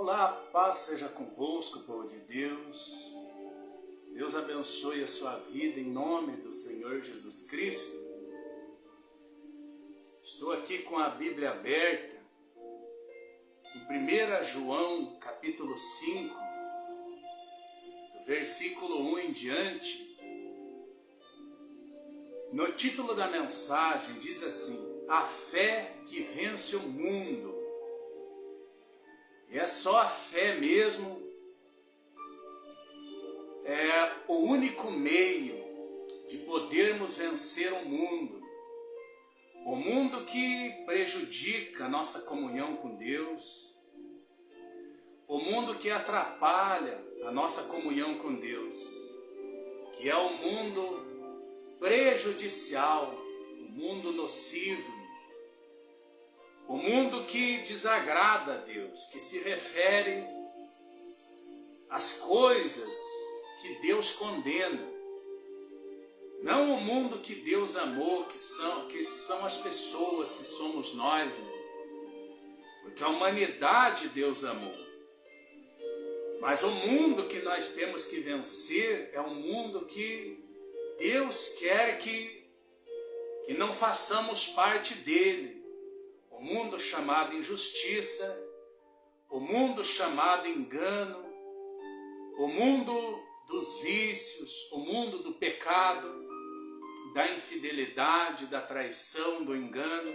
Olá, paz seja convosco, povo de Deus. Deus abençoe a sua vida em nome do Senhor Jesus Cristo. Estou aqui com a Bíblia aberta, em 1 João, capítulo 5, do versículo 1 em diante. No título da mensagem diz assim: a fé que vence o mundo. E é só a fé mesmo, é o único meio de podermos vencer o mundo. O mundo que prejudica a nossa comunhão com Deus, o mundo que atrapalha a nossa comunhão com Deus, que é o mundo prejudicial, o mundo nocivo, o mundo que desagrada a Deus, que se refere às coisas que Deus condena. Não o mundo que Deus amou, que são as pessoas, que somos nós, né? Porque a humanidade Deus amou. Mas o mundo que nós temos que vencer é um mundo que Deus quer que não façamos parte dele. O mundo chamado injustiça, o mundo chamado engano, o mundo dos vícios, o mundo do pecado, da infidelidade, da traição, do engano.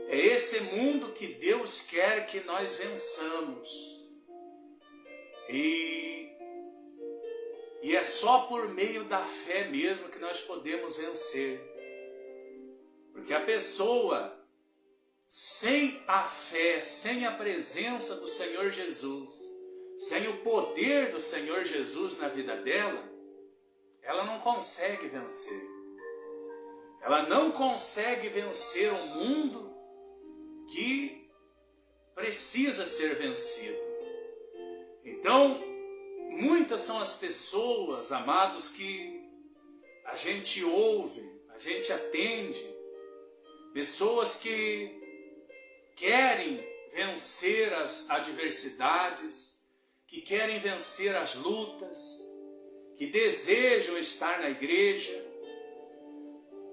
É esse mundo que Deus quer que nós vençamos. E é só por meio da fé mesmo que nós podemos vencer. Porque a pessoa sem a fé, sem a presença do Senhor Jesus, sem o poder do Senhor Jesus na vida dela, ela não consegue vencer. Ela não consegue vencer um mundo que precisa ser vencido. Então, muitas são as pessoas, amados, que a gente ouve, a gente atende, pessoas que querem vencer as adversidades, que querem vencer as lutas, que desejam estar na igreja.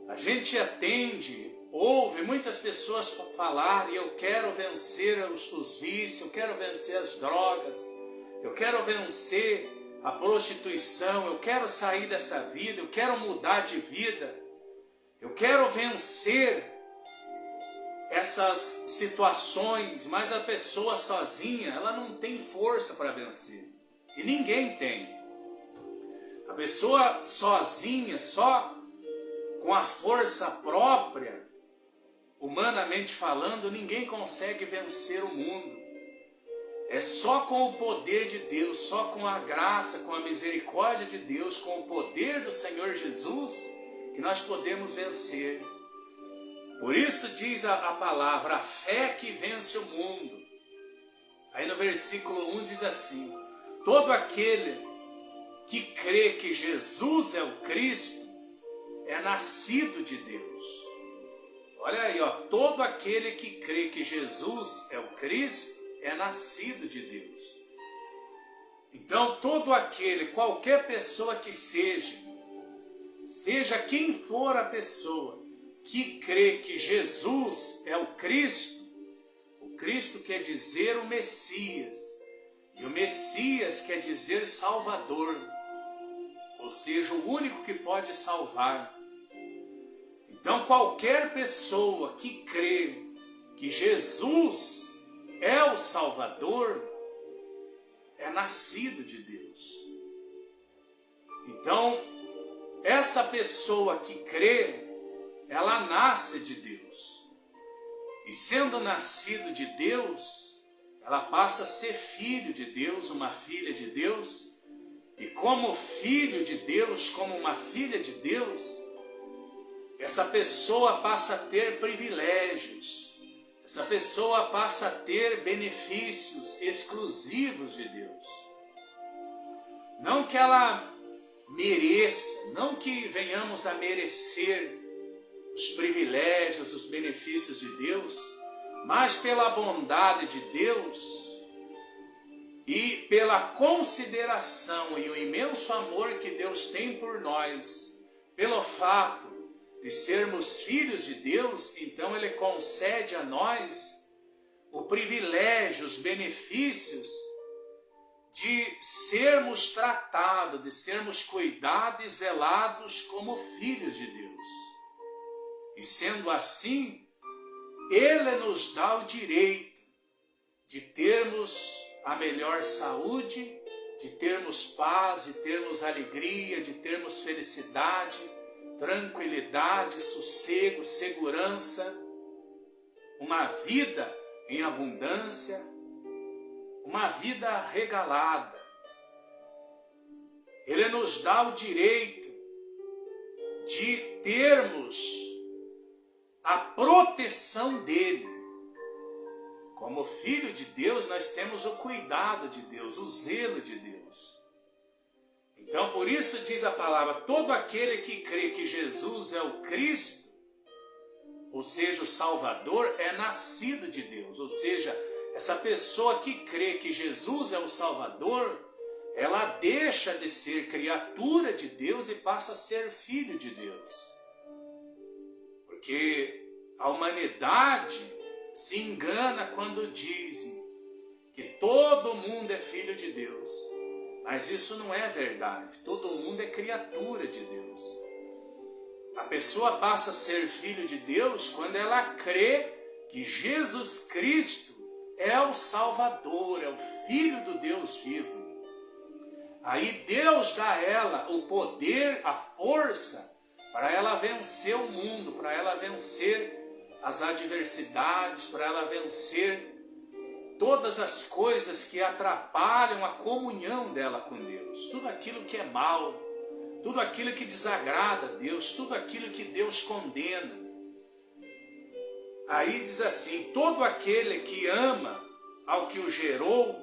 A gente atende, ouve muitas pessoas falarem: eu quero vencer os vícios, eu quero vencer as drogas, eu quero vencer a prostituição, eu quero sair dessa vida, eu quero mudar de vida, eu quero vencer essas situações, mas a pessoa sozinha, ela não tem força para vencer. E ninguém tem. A pessoa sozinha, só com a força própria, humanamente falando, ninguém consegue vencer o mundo. É só com o poder de Deus, só com a graça, com a misericórdia de Deus, com o poder do Senhor Jesus, que nós podemos vencer. Por isso diz a palavra, a fé que vence o mundo. Aí no versículo 1 diz assim: todo aquele que crê que Jesus é o Cristo é nascido de Deus. Olha aí, ó, todo aquele que crê que Jesus é o Cristo é nascido de Deus. Então todo aquele, qualquer pessoa que seja quem for a pessoa, que crê que Jesus é o Cristo quer dizer o Messias, e o Messias quer dizer Salvador, ou seja, o único que pode salvar. Então qualquer pessoa que crê que Jesus é o Salvador, é nascido de Deus. Então, essa pessoa que crê, ela nasce de Deus. E sendo nascido de Deus, ela passa a ser filho de Deus, uma filha de Deus. E como filho de Deus, como uma filha de Deus, essa pessoa passa a ter privilégios. Essa pessoa passa a ter benefícios exclusivos de Deus. Não que ela mereça, não que venhamos a merecer os privilégios, os benefícios de Deus, mas pela bondade de Deus, e pela consideração e o imenso amor que Deus tem por nós, pelo fato de sermos filhos de Deus, então Ele concede a nós o privilégio, os benefícios de sermos tratados, de sermos cuidados e zelados como filhos de Deus. E sendo assim, Ele nos dá o direito de termos a melhor saúde, de termos paz, de termos alegria, de termos felicidade, tranquilidade, sossego, segurança, uma vida em abundância, uma vida regalada. Ele nos dá o direito de termos a proteção dele. Como filho de Deus, nós temos o cuidado de Deus, o zelo de Deus. Então, por isso diz a palavra, todo aquele que crê que Jesus é o Cristo, ou seja, o Salvador, é nascido de Deus. Ou seja, essa pessoa que crê que Jesus é o Salvador, ela deixa de ser criatura de Deus e passa a ser filho de Deus. Porque a humanidade se engana quando dizem que todo mundo é filho de Deus. Mas isso não é verdade. Todo mundo é criatura de Deus. A pessoa passa a ser filho de Deus quando ela crê que Jesus Cristo é o Salvador, é o Filho do Deus vivo. Aí Deus dá a ela o poder, a força, para ela vencer o mundo, para ela vencer as adversidades, para ela vencer todas as coisas que atrapalham a comunhão dela com Deus. Tudo aquilo que é mal, tudo aquilo que desagrada a Deus, tudo aquilo que Deus condena. Aí diz assim, todo aquele que ama ao que o gerou,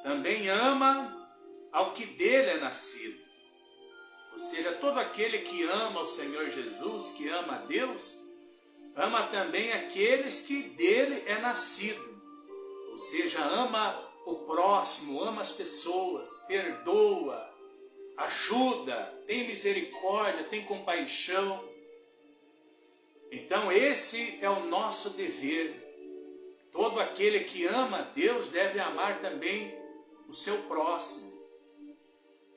também ama ao que dele é nascido. Ou seja, todo aquele que ama o Senhor Jesus, que ama a Deus, ama também aqueles que dele é nascido. Ou seja, ama o próximo, ama as pessoas, perdoa, ajuda, tem misericórdia, tem compaixão. Então esse é o nosso dever. Todo aquele que ama a Deus deve amar também o seu próximo.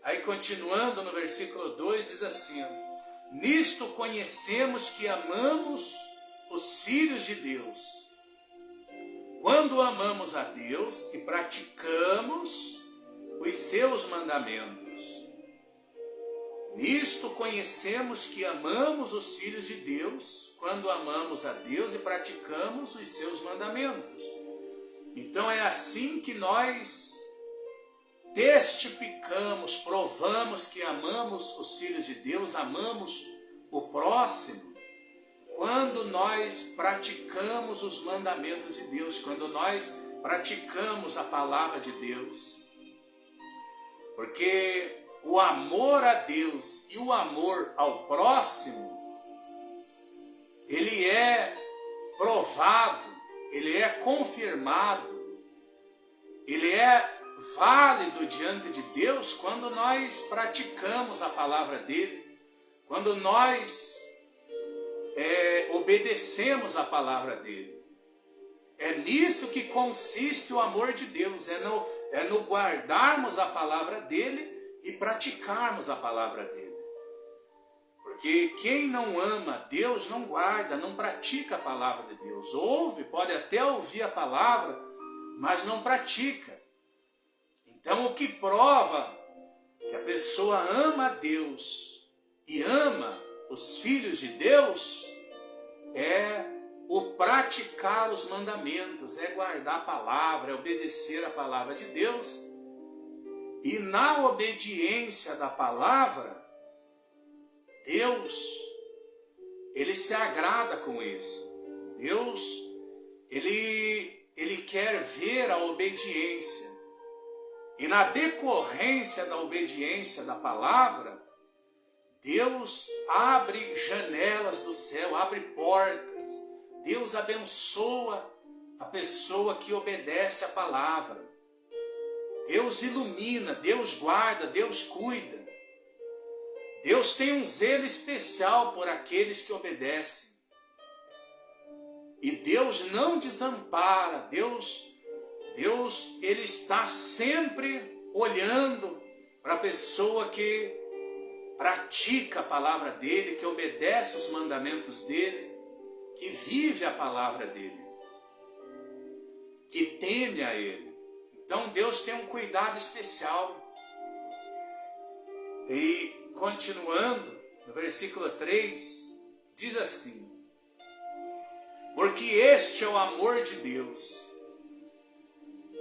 Aí continuando no versículo 2 diz assim, nisto conhecemos que amamos os filhos de Deus, quando amamos a Deus e praticamos os seus mandamentos. Nisto conhecemos que amamos os filhos de Deus, quando amamos a Deus e praticamos os seus mandamentos. Então é assim que nós testificamos, provamos que amamos os filhos de Deus, amamos o próximo, quando nós praticamos os mandamentos de Deus, quando nós praticamos a palavra de Deus. Porque o amor a Deus e o amor ao próximo, ele é provado, ele é confirmado, ele é válido diante de Deus quando nós praticamos a palavra dele, quando nós obedecemos a palavra dele. É nisso que consiste o amor de Deus, é no guardarmos a palavra dele e praticarmos a palavra dele. Porque quem não ama Deus não guarda, não pratica a palavra de Deus. Ouve, pode até ouvir a palavra, mas não pratica. Então o que prova que a pessoa ama a Deus e ama os filhos de Deus é o praticar os mandamentos, é guardar a palavra, é obedecer a palavra de Deus. E na obediência da palavra, Deus, ele se agrada com isso. Deus, ele quer ver a obediência. E na decorrência da obediência da palavra, Deus abre janelas do céu, abre portas. Deus abençoa a pessoa que obedece a palavra. Deus ilumina, Deus guarda, Deus cuida. Deus tem um zelo especial por aqueles que obedecem. E Deus não desampara, Deus ele está sempre olhando para a pessoa que pratica a palavra dele, que obedece os mandamentos dele, que vive a palavra dele, que teme a ele. Então Deus tem um cuidado especial. E continuando, no versículo 3, diz assim: porque este é o amor de Deus,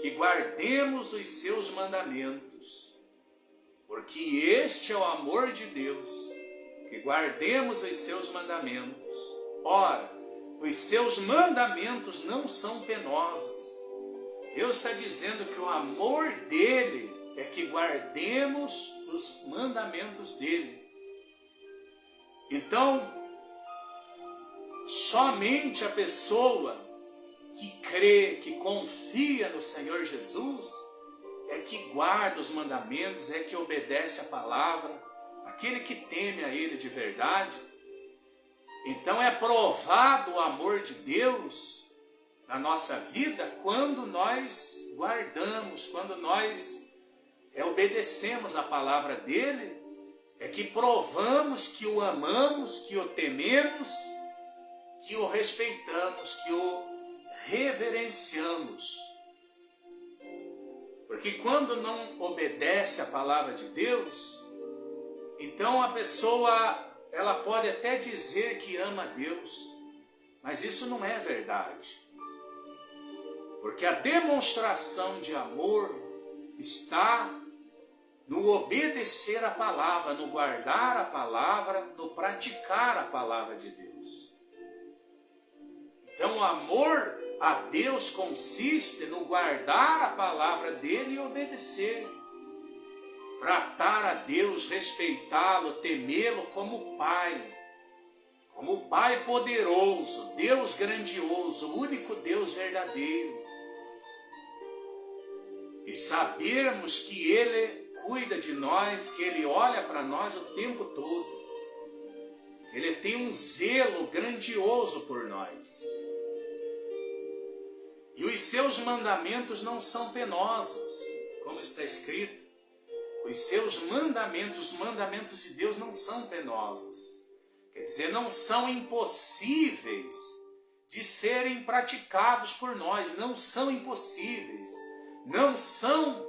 que guardemos os seus mandamentos. Porque este é o amor de Deus, que guardemos os seus mandamentos. Ora, os seus mandamentos não são penosos. Deus está dizendo que o amor dele é que guardemos os mandamentos dele. Então, somente a pessoa que crê, que confia no Senhor Jesus, é que guarda os mandamentos, é que obedece a palavra, aquele que teme a Ele de verdade. Então é provado o amor de Deus na nossa vida quando nós guardamos, quando nós obedecemos a palavra dele, é que provamos que o amamos, que o tememos, que o respeitamos, que o reverenciamos. Porque quando não obedece a palavra de Deus, então a pessoa, ela pode até dizer que ama a Deus, mas isso não é verdade. Porque a demonstração de amor está no obedecer a palavra, no guardar a palavra, no praticar a palavra de Deus. Então o amor a Deus consiste no guardar a palavra dele e obedecer. Tratar a Deus, respeitá-lo, temê-lo como Pai poderoso, Deus grandioso, o único Deus verdadeiro. E sabermos que Ele cuida de nós, que Ele olha para nós o tempo todo. Ele tem um zelo grandioso por nós. E os seus mandamentos não são penosos, como está escrito. Os seus mandamentos, os mandamentos de Deus não são penosos. Quer dizer, não são impossíveis de serem praticados por nós. Não são impossíveis. Não são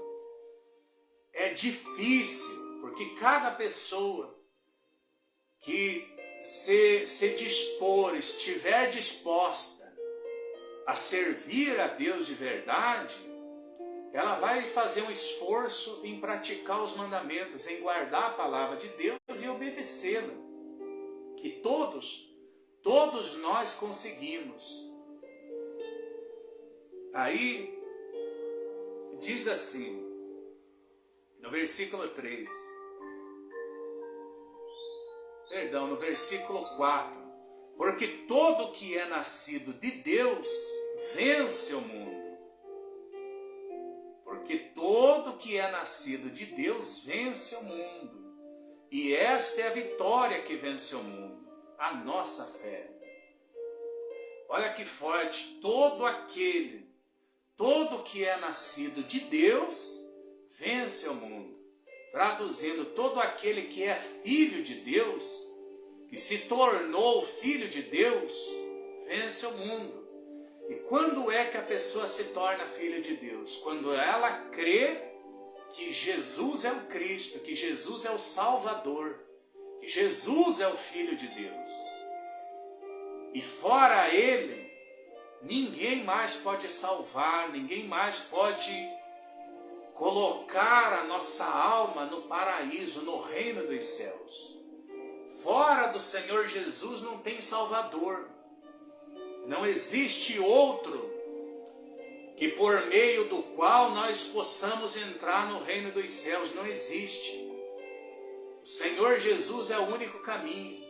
difícil, porque cada pessoa que se dispor, estiver disposta a servir a Deus de verdade, ela vai fazer um esforço em praticar os mandamentos, em guardar a palavra de Deus e obedecê-la. E todos nós conseguimos. Aí diz assim, no versículo 3, no versículo 4, porque todo que é nascido de Deus vence o mundo. Porque todo que é nascido de Deus vence o mundo. E esta é a vitória que vence o mundo, a nossa fé. Olha que forte, todo que é nascido de Deus vence o mundo. Traduzindo, todo aquele que é filho de Deus, que se tornou filho de Deus, vence o mundo. E quando é que a pessoa se torna filho de Deus? Quando ela crê que Jesus é o Cristo, que Jesus é o Salvador, que Jesus é o Filho de Deus. E fora Ele, ninguém mais pode salvar, ninguém mais pode colocar a nossa alma no paraíso, no reino dos céus. Fora do Senhor Jesus não tem Salvador. Não existe outro que por meio do qual nós possamos entrar no reino dos céus. Não existe. O Senhor Jesus é o único caminho.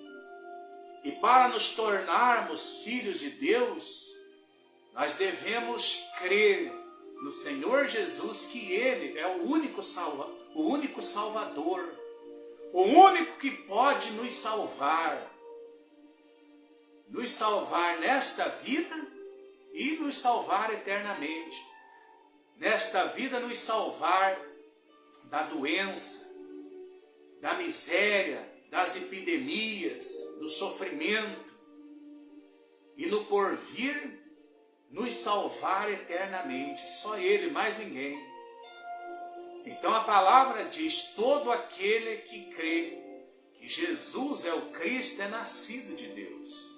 E para nos tornarmos filhos de Deus, nós devemos crer no Senhor Jesus que Ele é o único Salvador, o único que pode nos salvar nesta vida e nos salvar eternamente. Nesta vida nos salvar da doença, da miséria, das epidemias, do sofrimento, e no porvir nos salvar eternamente. Só Ele, mais ninguém. Então a palavra diz: todo aquele que crê que Jesus é o Cristo é nascido de Deus.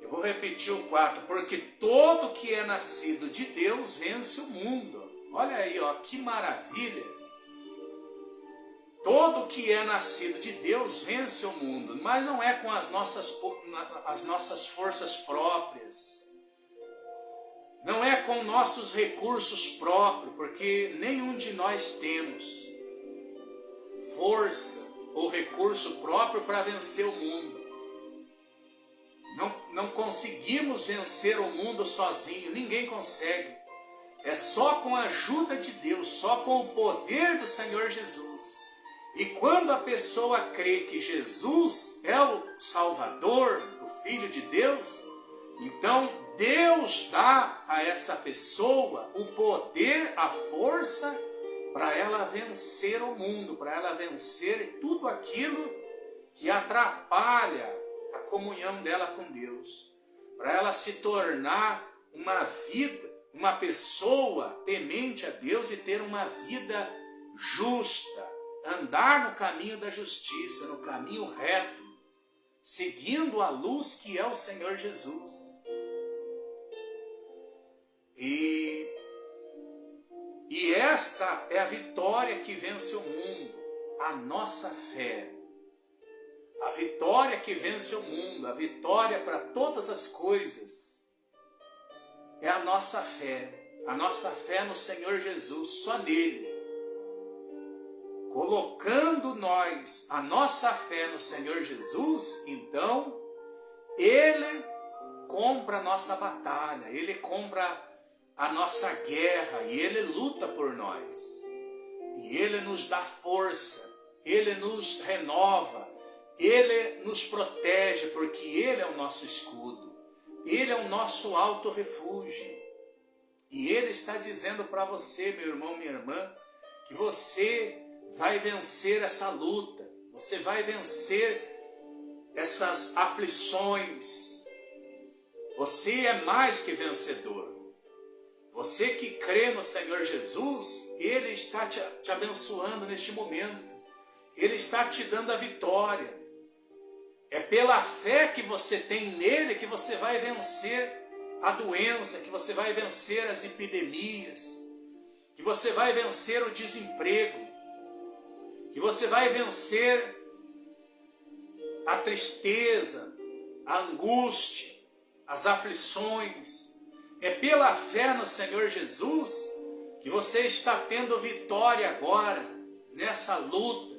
Eu vou repetir o 4, porque todo que é nascido de Deus vence o mundo. Olha aí, ó, que maravilha. Todo que é nascido de Deus vence o mundo, mas não é com as nossas forças próprias. Não é com nossos recursos próprios, porque nenhum de nós temos força ou recurso próprio para vencer o mundo. Não conseguimos vencer o mundo sozinho, ninguém consegue. É só com a ajuda de Deus, só com o poder do Senhor Jesus. E quando a pessoa crê que Jesus é o Salvador, o Filho de Deus, então Deus dá a essa pessoa o poder, a força para ela vencer o mundo, para ela vencer tudo aquilo que atrapalha a comunhão dela com Deus, para ela se tornar uma pessoa temente a Deus e ter uma vida justa, andar no caminho da justiça, no caminho reto, seguindo a luz que é o Senhor Jesus. E esta é a vitória que vence o mundo, a nossa fé. A vitória que vence o mundo, a vitória para todas as coisas, é a nossa fé no Senhor Jesus, só nele. Colocando nós a nossa fé no Senhor Jesus, então, Ele compra a nossa batalha, Ele compra a nossa guerra, e Ele luta por nós. E Ele nos dá força, Ele nos renova, Ele nos protege, porque Ele é o nosso escudo, Ele é o nosso alto refúgio. E Ele está dizendo para você, meu irmão, minha irmã, que você vai vencer essa luta, você vai vencer essas aflições. Você é mais que vencedor. Você que crê no Senhor Jesus, Ele está te abençoando neste momento. Ele está te dando a vitória. É pela fé que você tem nele que você vai vencer a doença, que você vai vencer as epidemias, que você vai vencer o desemprego, que você vai vencer a tristeza, a angústia, as aflições. É pela fé no Senhor Jesus que você está tendo vitória agora, nessa luta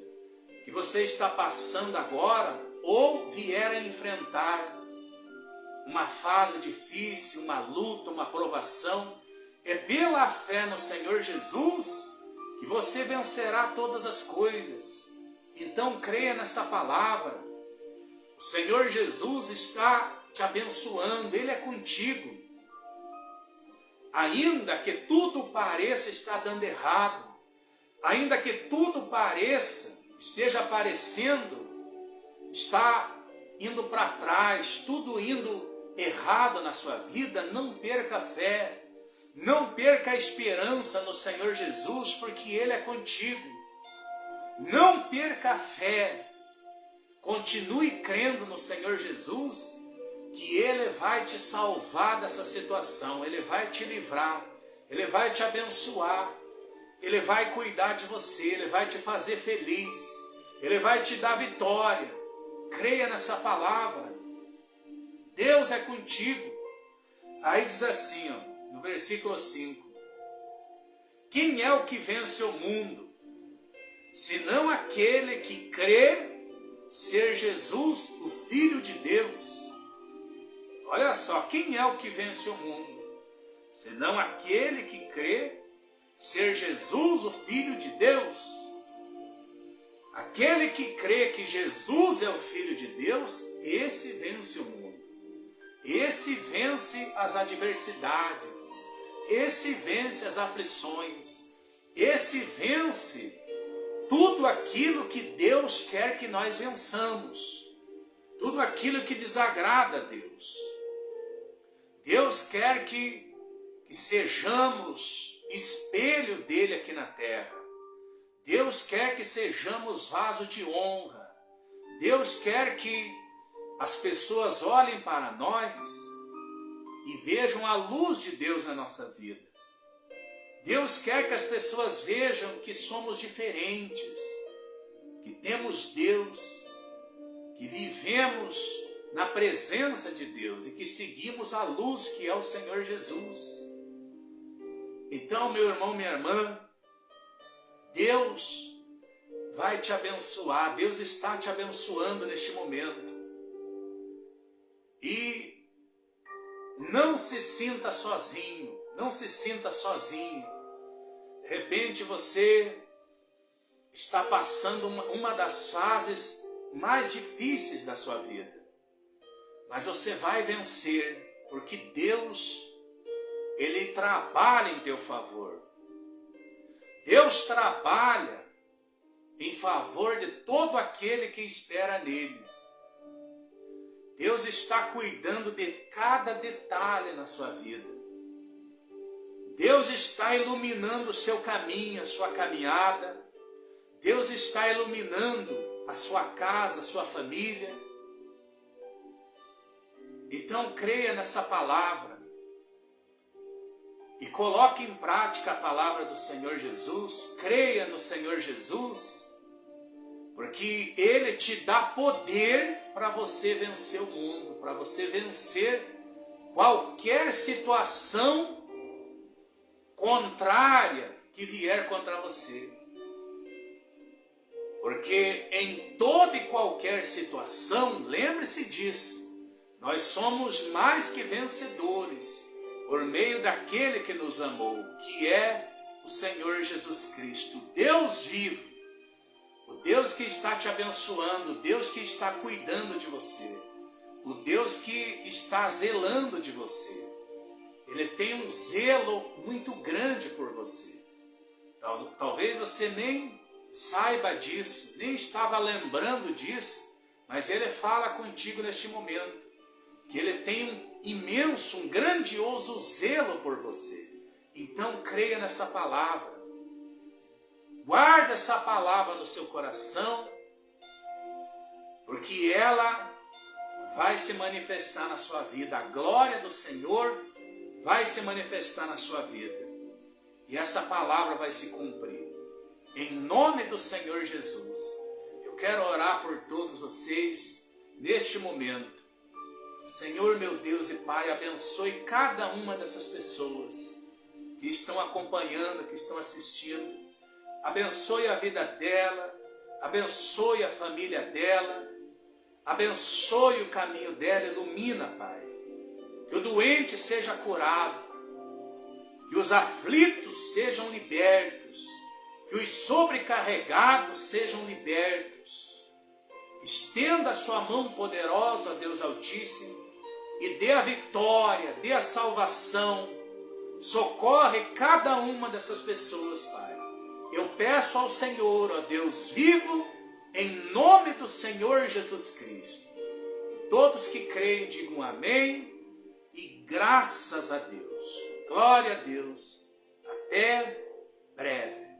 que você está passando agora, ou vier a enfrentar uma fase difícil, uma luta, uma provação. É pela fé no Senhor Jesus que você vencerá todas as coisas. Então creia nessa palavra. O Senhor Jesus está te abençoando, Ele é contigo. Ainda que tudo pareça estar dando errado, ainda que tudo esteja parecendo, está indo para trás, tudo indo errado na sua vida, não perca a fé, não perca a esperança no Senhor Jesus, porque Ele é contigo. Não perca a fé, continue crendo no Senhor Jesus, que Ele vai te salvar dessa situação, Ele vai te livrar, Ele vai te abençoar, Ele vai cuidar de você, Ele vai te fazer feliz, Ele vai te dar vitória. Creia nessa palavra. Deus é contigo. Aí diz assim, ó, no versículo 5. Quem é o que vence o mundo, senão aquele que crê ser Jesus, o Filho de Deus? Olha só, quem é o que vence o mundo? senão aquele que crê ser Jesus o Filho de Deus. Aquele que crê que Jesus é o Filho de Deus, esse vence o mundo. Esse vence as adversidades. Esse vence as aflições. Esse vence tudo aquilo que Deus quer que nós vençamos. Tudo aquilo que desagrada a Deus. Deus quer que sejamos espelho dele aqui na terra. Deus quer que sejamos vaso de honra. Deus quer que as pessoas olhem para nós e vejam a luz de Deus na nossa vida. Deus quer que as pessoas vejam que somos diferentes, que temos Deus, que vivemos na presença de Deus e que seguimos a luz que é o Senhor Jesus. Então, meu irmão, minha irmã, Deus vai te abençoar, Deus está te abençoando neste momento. E não se sinta sozinho, não se sinta sozinho. De repente você está passando uma das fases mais difíceis da sua vida. Mas você vai vencer, porque Deus, Ele trabalha em teu favor. Deus trabalha em favor de todo aquele que espera nele. Deus está cuidando de cada detalhe na sua vida. Deus está iluminando o seu caminho, a sua caminhada. Deus está iluminando a sua casa, a sua família. Então creia nessa palavra. E coloque em prática a palavra do Senhor Jesus. Creia no Senhor Jesus. Porque Ele te dá poder para você vencer o mundo. Para você vencer qualquer situação contrária que vier contra você. Porque em toda e qualquer situação, lembre-se disso, nós somos mais que vencedores por meio daquele que nos amou, que é o Senhor Jesus Cristo, Deus vivo, o Deus que está te abençoando, o Deus que está cuidando de você, o Deus que está zelando de você. Ele tem um zelo muito grande por você. Talvez você nem saiba disso, nem estava lembrando disso, mas Ele fala contigo neste momento, que Ele tem um imenso, um grandioso zelo por você. Então creia nessa palavra. Guarda essa palavra no seu coração, porque ela vai se manifestar na sua vida. A glória do Senhor vai se manifestar na sua vida. E essa palavra vai se cumprir. Em nome do Senhor Jesus. Eu quero orar por todos vocês neste momento. Senhor, meu Deus e Pai, abençoe cada uma dessas pessoas que estão acompanhando, que estão assistindo. Abençoe a vida dela, abençoe a família dela, abençoe o caminho dela, ilumina, Pai. Que o doente seja curado, que os aflitos sejam libertos, que os sobrecarregados sejam libertos. Estenda a sua mão poderosa, Deus Altíssimo, e dê a vitória, dê a salvação. Socorre cada uma dessas pessoas, Pai. Eu peço ao Senhor, ó Deus vivo, em nome do Senhor Jesus Cristo. E todos que creem digam amém e graças a Deus. Glória a Deus. Até breve.